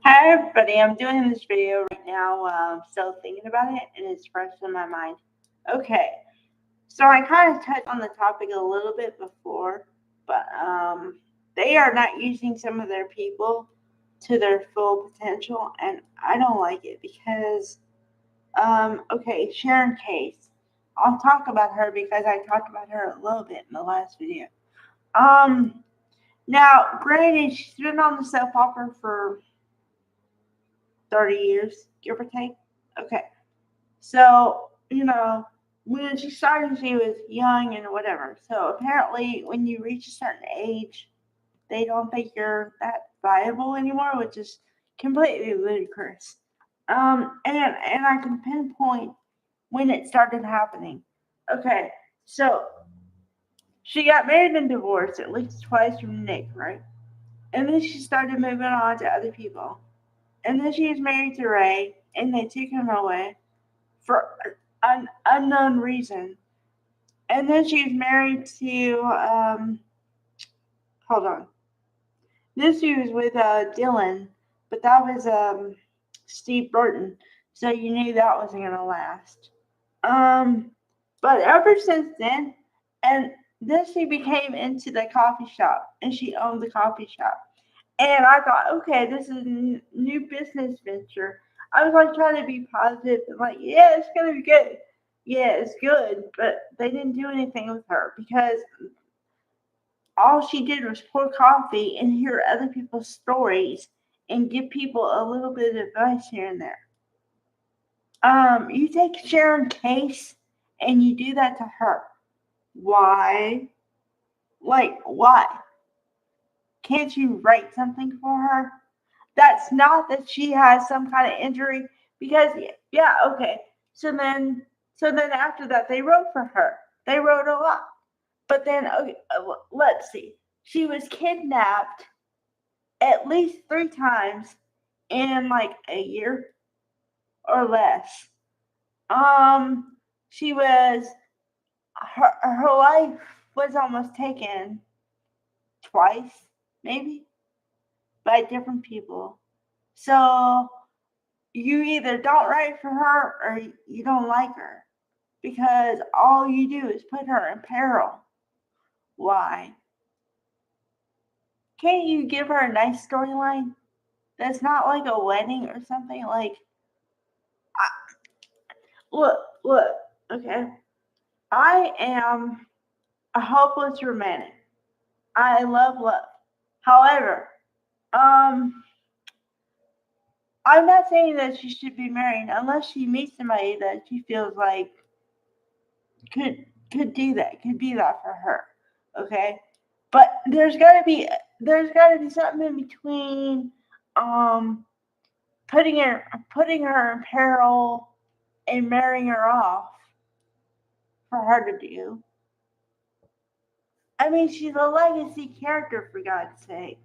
Hi everybody, I'm doing this video right now. Still thinking about it, and it's fresh in my mind. Okay, so I kind of touched on the topic a little bit before, but they are not using some of their people to their full potential, and I don't like it because okay, Sharon Case. I'll talk about her because I talked about her a little bit in the last video. Um, Now, granted, she's been on the soap opera for 30 years, give or take. Okay. So, when she started, she was young and whatever. So, apparently, when you reach a certain age, they don't think you're that viable anymore, which is completely ludicrous. And I can pinpoint when it started happening. Okay. So, she got married and divorced at least twice from Nick, right? And then she started moving on to other people. And then she was married to Ray, and they took him away for an unknown reason. And then she was married to, hold on. Then she was with Dylan, but that was Steve Burton, so you knew that wasn't going to last. Um, but ever since then, and then she became into the coffee shop, and she owned the coffee shop. And I thought, okay, this is a new business venture. I was like trying to be positive and like, yeah, it's gonna be good. Yeah, it's good, but they didn't do anything with her because all she did was pour coffee and hear other people's stories and give people a little bit of advice here and there. You take Sharon Case and you do that to her. Why? Like, why? Can't you write something for her? That's not that she has some kind of injury because yeah, okay. So then after that they wrote for her. They wrote a lot. But then okay, let's see. She was kidnapped at least 3 times in like a year or less. Um she was her life was almost taken twice maybe by different people. So you either don't write for her or you don't like her because all you do is put her in peril. Why? Can't you give her a nice storyline that's not like a wedding or something? Like, look, okay. I am a hopeless romantic. I love love. However, um, I'm not saying that she should be married unless she meets somebody that she feels like could could do that, could be that for her. Okay? But there's gotta be something in between um putting her in peril and marrying her off for her to do. I mean she's a legacy character for God's sake.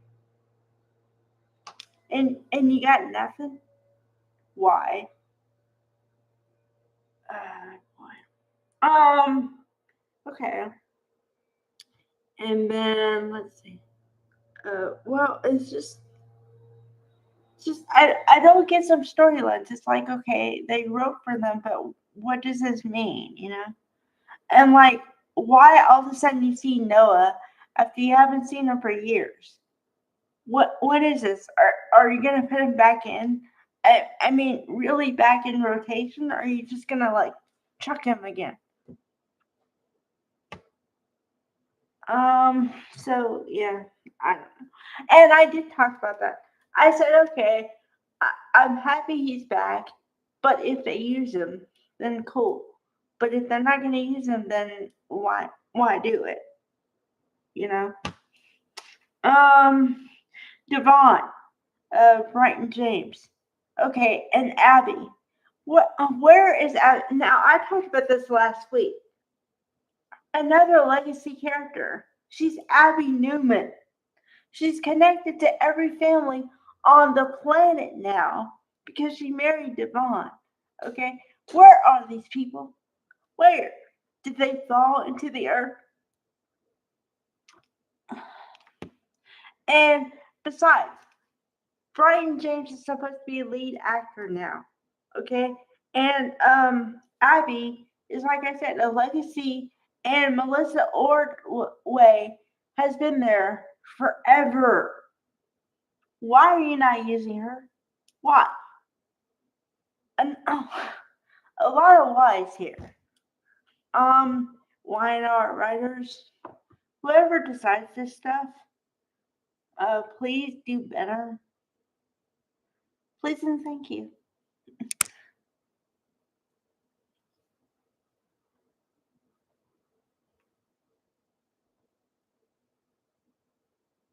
And you got nothing? Why? Boy. Okay. And then let's see. Well, it's just I don't get some storylines. It's like okay, they wrote for them, but what does this mean? And like, why all of a sudden you see Noah after you haven't seen him for years? What is this? Are you gonna put him back in? I mean, really back in rotation, or are you just gonna like chuck him again? So yeah, I don't know. And I did talk about that. I said, okay, I'm happy he's back, but if they use him, then cool. But if they're not going to use him, then why do it? You know. Um, Devon, Brighton James. Okay, and Abby. What? Where is Abby? Now I talked about this last week. Another legacy character. She's Abby Newman. She's connected to every family on the planet now because she married Devon. Okay? Where are these people? Where? Did they fall into the earth? And besides, Brian James is supposed to be a lead actor now. Okay? And Abby is, like I said, a legacy, and Melissa Ordway has been there forever. Why are you not using her? Why? And, a lot of whys here. Y&R writers, whoever decides this stuff, please do better. Please and thank you.